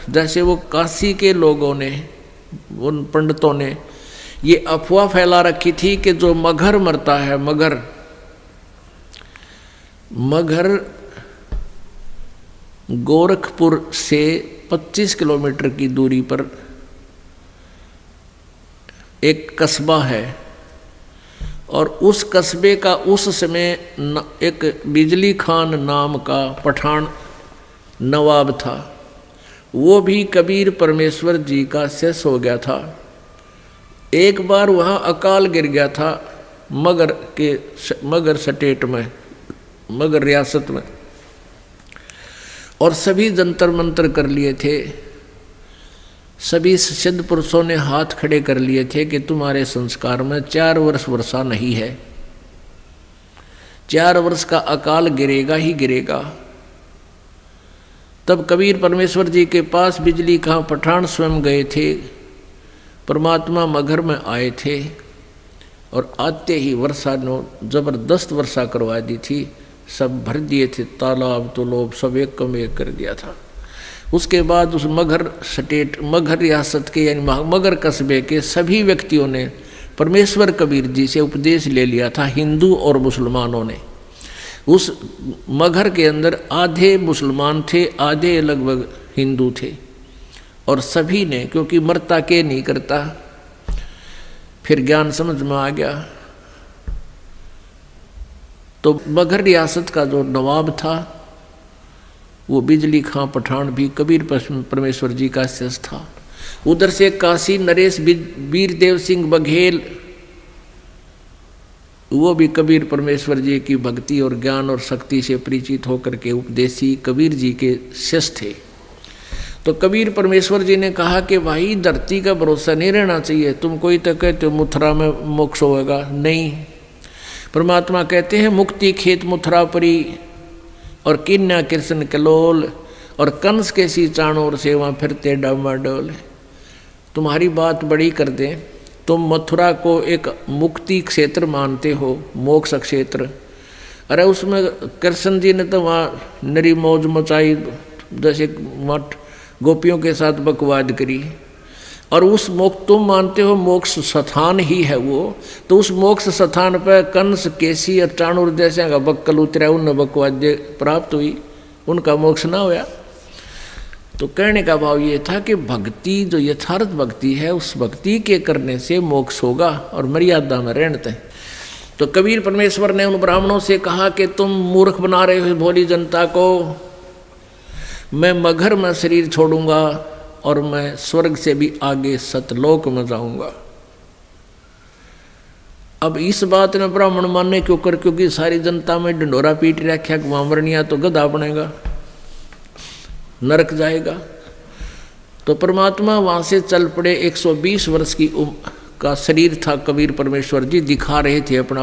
जैसे वो काशी के लोगों ने, उन पंडितों ने ये अफवाह फैला रखी थी कि जो मगर मरता है, मगर गोरखपुर से 25 किलोमीटर की दूरी पर एक कस्बा है, और उस कस्बे का उस समय एक बिजली खान नाम का पठान नवाब था। वो भी कबीर परमेश्वर जी का शिष्य हो गया था। एक बार वहाँ अकाल गिर गया था मगर स्टेट में, मगर रियासत में, और सभी जंतर मंतर कर लिए थे। सभी सिद्ध पुरुषों ने हाथ खड़े कर लिए थे कि तुम्हारे संस्कार में 4 वर्ष वर्षा नहीं है, 4 वर्ष का अकाल गिरेगा ही गिरेगा। तब कबीर परमेश्वर जी के पास बिजली खां पठान स्वयं गए थे, परमात्मा मगर में आए थे, और आते ही वर्षा ने जबरदस्त वर्षा करवा दी थी। सब भर दिए थे तालाब तालाब, सब एक कम एक कर दिया था। उसके बाद उस मगर रियासत के यानी मगर कस्बे के सभी व्यक्तियों ने परमेश्वर कबीर जी से उपदेश ले लिया था। हिंदू और मुसलमानों ने, उस मगर के अंदर आधे मुसलमान थे, आधे लगभग हिंदू थे, और सभी ने, क्योंकि मरता के नहीं करता, फिर ज्ञान समझ में आ गया। तो मगर रियासत का जो नवाब था वो बिजली खां पठान भी कबीर परमेश्वर जी का शिष्य था। उधर से काशी नरेश वीरदेव सिंह बघेल, वो भी कबीर परमेश्वर जी की भक्ति और ज्ञान और शक्ति से परिचित होकर के उपदेशी कबीर जी के शिष्य थे। तो कबीर परमेश्वर जी ने कहा कि भाई धरती का भरोसा नहीं रहना चाहिए, तुम कोई तो कहते हो मथुरा में मोक्ष होगा, नहीं। परमात्मा कहते हैं मुक्ति खेत मथुरा परी, और किन्या कृष्ण कलोल, और कंस के सी चाणोर से वहाँ फिरते डामाडोल। तुम्हारी बात बड़ी कर दें, तुम मथुरा को एक मुक्ति क्षेत्र मानते हो, मोक्ष क्षेत्र। अरे उसमें कृष्ण जी ने तो वहाँ नरी मौज मचाई, जैसे मठ गोपियों के साथ बकवाद करी, और उस मोक्ष तुम मानते हो मोक्ष स्थान ही है वो, तो उस मोक्ष स्थान पर कंस केसी और चाणूर जैसे का बक्कल उतरा, उन बकवाद प्राप्त हुई, उनका मोक्ष ना होया। तो कहने का भाव ये था कि भक्ति जो यथार्थ भक्ति है, उस भक्ति के करने से मोक्ष होगा, और मर्यादा में रहते हैं। तो कबीर परमेश्वर ने उन ब्राह्मणों से कहा कि तुम मूर्ख बना रहे हो भोली जनता को, मैं मगर में शरीर छोड़ूंगा और मैं स्वर्ग से भी आगे सतलोक में जाऊंगा। अब इस बात ने ब्राह्मण मानने क्यों कर, क्योंकि सारी जनता में ढंडोरा पीट रखा कि वामरनिया तो गधा बनेगा, नरक जाएगा। तो परमात्मा वहां से चल पड़े। 120 वर्ष की उम्र का शरीर था कबीर परमेश्वर जी, दिखा रहे थे अपना।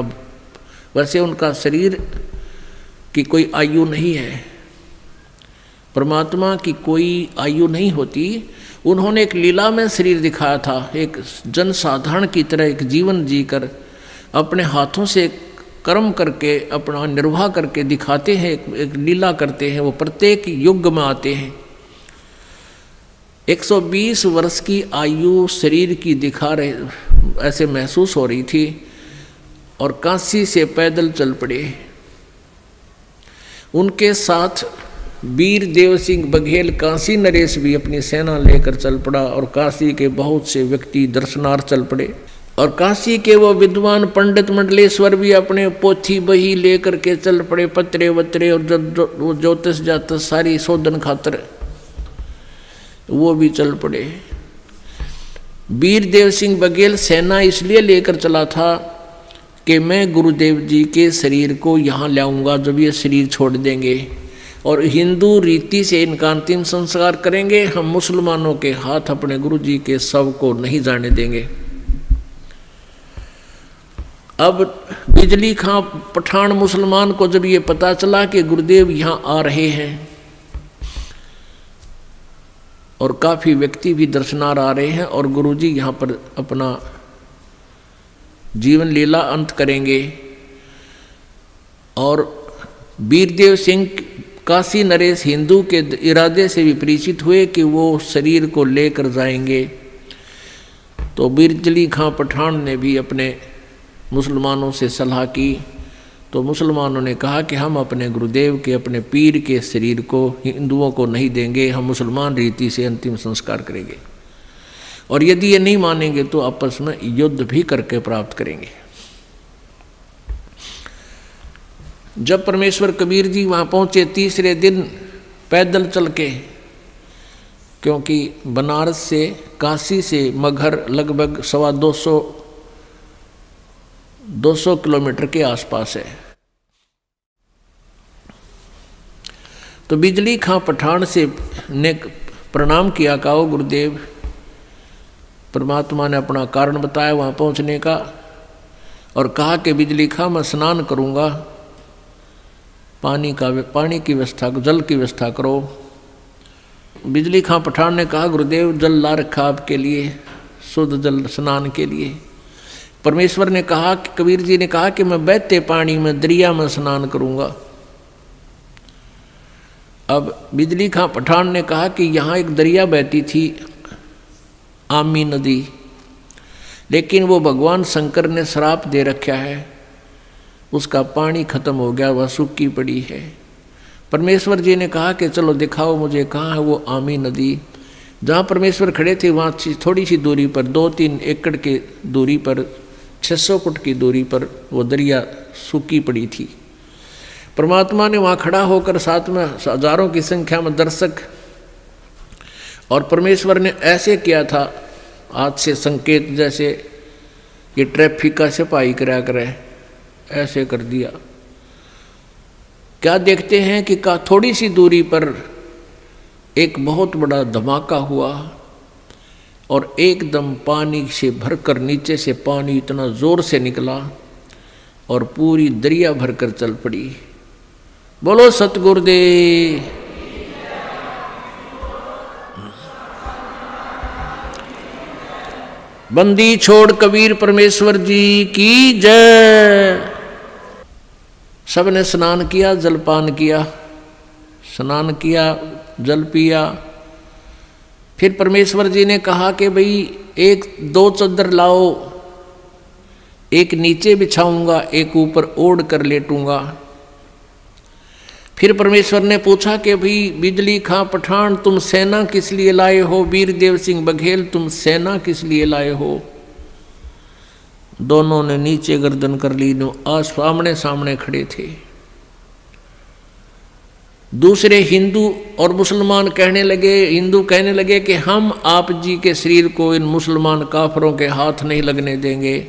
वैसे उनका शरीर की कोई आयु नहीं है, परमात्मा की कोई आयु नहीं होती। उन्होंने एक लीला में शरीर दिखाया था, एक जनसाधारण की तरह एक जीवन जीकर अपने हाथों से कर्म करके अपना निर्वाह करके दिखाते हैं, एक लीला करते हैं। वो प्रत्येक युग में आते हैं। 120 वर्ष की आयु शरीर की दिखा रहे, ऐसे महसूस हो रही थी, और काशी से पैदल चल पड़े। उनके साथ वीरदेव सिंह बघेल काशी नरेश भी अपनी सेना लेकर चल पड़ा, और काशी के बहुत से व्यक्ति दर्शनार्थ चल पड़े। और काशी के वो विद्वान पंडित मंडलेश्वर भी अपने पोथी बही लेकर के चल पड़े, पत्रे वत्रे और ज्योतिष जातस सारी शोधन खातर वो भी चल पड़े। वीरदेव सिंह बघेल सेना इसलिए लेकर चला था कि मैं गुरुदेव जी के शरीर को यहाँ लाऊंगा जब ये शरीर छोड़ देंगे, और हिंदू रीति से इनका अंतिम संस्कार करेंगे। हम मुसलमानों के हाथ अपने गुरु जी के शव को नहीं जाने देंगे। अब बिजली खां पठान मुसलमान को जब ये पता चला कि गुरुदेव यहाँ आ रहे हैं, और काफ़ी व्यक्ति भी दर्शनार्थ आ रहे हैं, और गुरुजी यहाँ पर अपना जीवन लीला अंत करेंगे, और वीरदेव सिंह काशी नरेश हिंदू के इरादे से भी परिचित हुए कि वो शरीर को लेकर जाएंगे। तो बिजली खां पठान ने भी अपने मुसलमानों से सलाह की। तो मुसलमानों ने कहा कि हम अपने गुरुदेव के, अपने पीर के शरीर को हिंदुओं को नहीं देंगे, हम मुसलमान रीति से अंतिम संस्कार करेंगे, और यदि ये नहीं मानेंगे तो आपस में युद्ध भी करके प्राप्त करेंगे। जब परमेश्वर कबीर जी वहाँ पहुँचे तीसरे दिन पैदल चल के, क्योंकि बनारस से, काशी से मगहर लगभग 200 किलोमीटर के आसपास है। तो बिजली खां पठान से ने प्रणाम किया, कहा गुरुदेव। परमात्मा ने अपना कारण बताया वहाँ पहुँचने का, और कहा कि बिजली खां मैं स्नान करूँगा, पानी की व्यवस्था, जल की व्यवस्था करो। बिजली खां पठान ने कहा गुरुदेव जल ला रखा आपके लिए, शुद्ध जल स्नान के लिए। परमेश्वर ने कहा कि कबीर जी ने कहा कि मैं बहते पानी में, दरिया में स्नान करूँगा। अब बिजली खां पठान ने कहा कि यहाँ एक दरिया बहती थी, आमी नदी, लेकिन वो भगवान शंकर ने श्राप दे रखा है, उसका पानी खत्म हो गया, वह सूखी पड़ी है। परमेश्वर जी ने कहा कि चलो दिखाओ मुझे कहाँ है वो आमी नदी। जहाँ परमेश्वर खड़े थे वहाँ थोड़ी सी दूरी पर, 2-3 एकड़ के दूरी पर, 600 फुट की दूरी पर वो दरिया सूखी पड़ी थी। परमात्मा ने वहाँ खड़ा होकर साथ में हजारों की संख्या में दर्शक, और परमेश्वर ने ऐसे किया था हाथ से संकेत, जैसे ये ट्रैफिक का सिपाही करा करे, ऐसे कर दिया। क्या देखते हैं कि थोड़ी सी दूरी पर एक बहुत बड़ा धमाका हुआ, और एकदम पानी से भरकर नीचे से पानी इतना जोर से निकला और पूरी दरिया भरकर चल पड़ी। बोलो सतगुरुदेव। बंदी छोड़ कबीर परमेश्वर जी की जय। सबने स्नान किया, जलपान किया, स्नान किया, जल पिया। फिर परमेश्वर जी ने कहा कि भाई 1-2 चादर लाओ, एक नीचे बिछाऊंगा, एक ऊपर ओढ़ कर लेटूंगा। फिर परमेश्वर ने पूछा कि भाई बिजली खां पठान तुम सेना किस लिए लाए हो, वीरदेव सिंह बघेल तुम सेना किस लिए लाए हो। दोनों ने नीचे गर्दन कर ली, सामने सामने खड़े थे। दूसरे हिंदू और मुसलमान कहने लगे, हिंदू कहने लगे कि हम आप जी के शरीर को इन मुसलमान काफरों के हाथ नहीं लगने देंगे,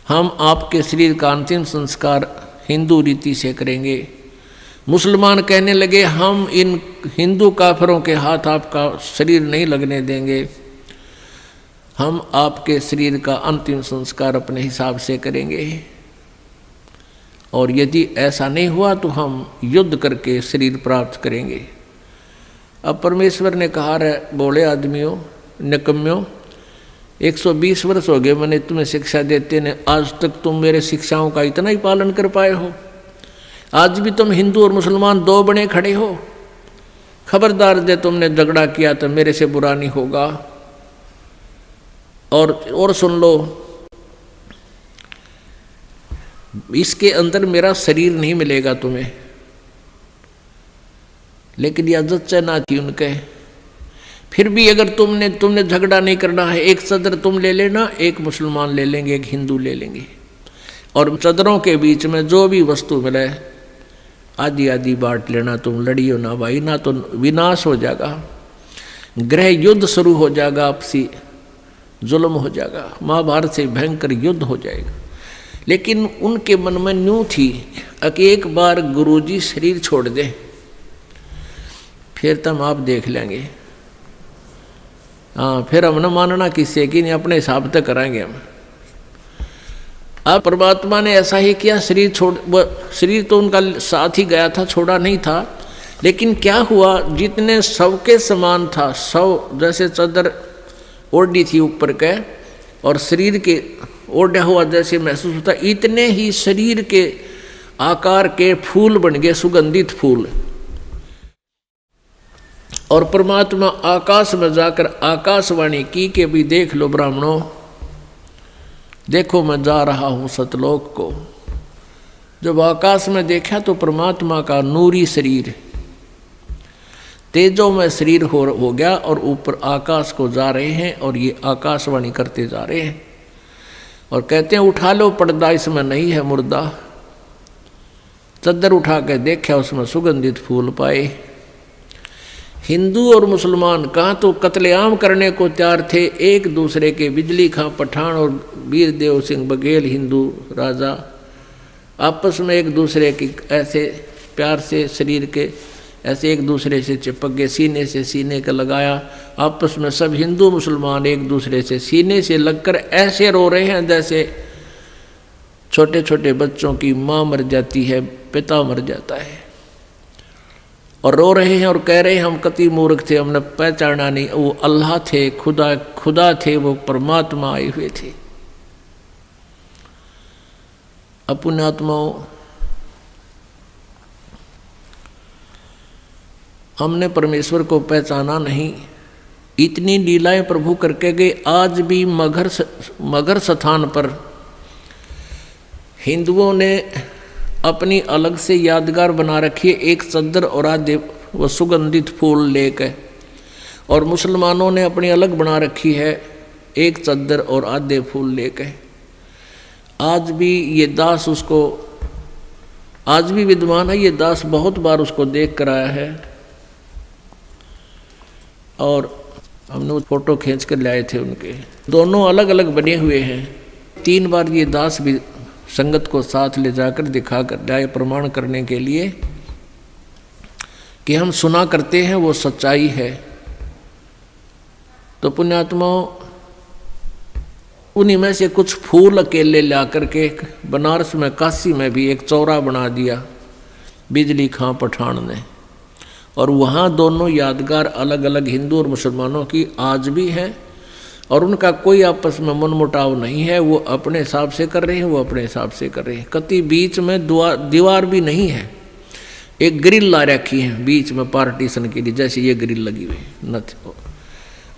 हम आपके शरीर का अंतिम संस्कार हिंदू रीति से करेंगे। मुसलमान कहने लगे हम इन हिंदू काफरों के हाथ आपका शरीर नहीं लगने देंगे, हम आपके शरीर का अंतिम संस्कार अपने हिसाब से करेंगे, और यदि ऐसा नहीं हुआ तो हम युद्ध करके शरीर प्राप्त करेंगे। अब परमेश्वर ने कहा रे बोले आदमियों, निकम्यों, 120 वर्ष हो गए मैंने तुम्हें शिक्षा देते ने, आज तक तुम मेरे शिक्षाओं का इतना ही पालन कर पाए हो। आज भी तुम हिंदू और मुसलमान 2 बने खड़े हो। खबरदार दे तुमने झगड़ा किया तो मेरे से बुरा नहीं होगा। और सुन लो, इसके अंदर मेरा शरीर नहीं मिलेगा तुम्हें, लेकिन यह इज्जत ना थी उनके। फिर भी अगर तुमने झगड़ा नहीं करना है, एक सदर तुम ले लेना, एक मुसलमान ले लेंगे, एक हिंदू ले लेंगे, और सदरों के बीच में जो भी वस्तु मिले आधी आधी बांट लेना। तुम लड़ियो ना भाई, ना तो विनाश हो जाएगा, गृह युद्ध शुरू हो जाएगा, आपसी जुल्म हो जाएगा, महाभारत से भयंकर युद्ध हो जाएगा। लेकिन उनके मन में न्यू थी कि एक बार गुरुजी शरीर छोड़ दें फिर तुम आप देख लेंगे। हाँ, फिर हम न मानना किससे कि नहीं, अपने हिसाब तक कराएंगे हम। अब परमात्मा ने ऐसा ही किया, शरीर तो उनका साथ ही गया था, छोड़ा नहीं था। लेकिन क्या हुआ, जितने सबके समान था, सब जैसे चादर ओढ़ी थी ऊपर के और शरीर के ओढ़ा हुआ जैसे महसूस होता, इतने ही शरीर के आकार के फूल बन गए, सुगंधित फूल। और परमात्मा आकाश में जाकर आकाशवाणी की कि भी देख लो ब्राह्मणों, देखो मैं जा रहा हूं सतलोक को। जब आकाश में देखा तो परमात्मा का नूरी शरीर तेजों में शरीर हो गया और ऊपर आकाश को जा रहे हैं और ये आकाशवाणी करते जा रहे हैं और कहते हैं उठा लो पर्दा, इसमें नहीं है मुर्दा। चद्दर उठा के देखा, उसमें सुगंधित फूल पाए। हिंदू और मुसलमान कहाँ तो कत्लेआम करने को तैयार थे एक दूसरे के। बिजली खां पठान और वीर देव सिंह बघेल हिंदू राजा आपस में एक दूसरे की ऐसे प्यार से शरीर के ऐसे एक दूसरे से चिपक गए, सीने से सीने का लगाया। आपस में सब हिंदू मुसलमान एक दूसरे से सीने से लगकर ऐसे रो रहे हैं जैसे छोटे छोटे बच्चों की माँ मर जाती है, पिता मर जाता है। और रो रहे हैं और कह रहे हैं हम कति मूर्ख थे, हमने पहचाना नहीं, वो अल्लाह थे, खुदा थे, वो परमात्मा आए हुए थे। अपने आत्माओं, हमने परमेश्वर को पहचाना नहीं। इतनी लीलाएं प्रभु करके गए। आज भी मगर स्थान पर हिंदुओं ने अपनी अलग से यादगार बना रखी है, एक चद्दर और आधे वो सुगंधित फूल लेकर। और मुसलमानों ने अपनी अलग बना रखी है, एक चद्दर और आधे फूल लेकर। आज भी ये दास उसको, आज भी विद्वान है ये दास, बहुत बार उसको देख कर आया है। और हमने वो फोटो खींच कर लाए थे उनके, दोनों अलग अलग बने हुए हैं। 3 बार ये दास भी संगत को साथ ले जाकर दिखा कर लाए, प्रमाण करने के लिए कि हम सुना करते हैं वो सच्चाई है। तो पुण्यात्माओं, उन्हीं में से कुछ फूल अकेले ला करके बनारस में, काशी में भी एक चौरा बना दिया बिजली खां पठान ने। और वहाँ दोनों यादगार अलग अलग हिंदू और मुसलमानों की आज भी हैं और उनका कोई आपस में मनमुटाव नहीं है। वो अपने हिसाब से कर रहे हैं, वो अपने हिसाब से कर रहे हैं। कति बीच में दीवार भी नहीं है, एक ग्रिल ला रखी है बीच में पार्टीशन के लिए, जैसे ये ग्रिल लगी हुई न।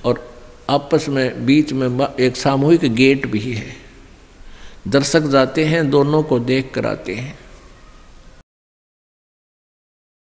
और आपस में बीच में एक सामूहिक गेट भी है। दर्शक जाते हैं, दोनों को देख कर आते हैं।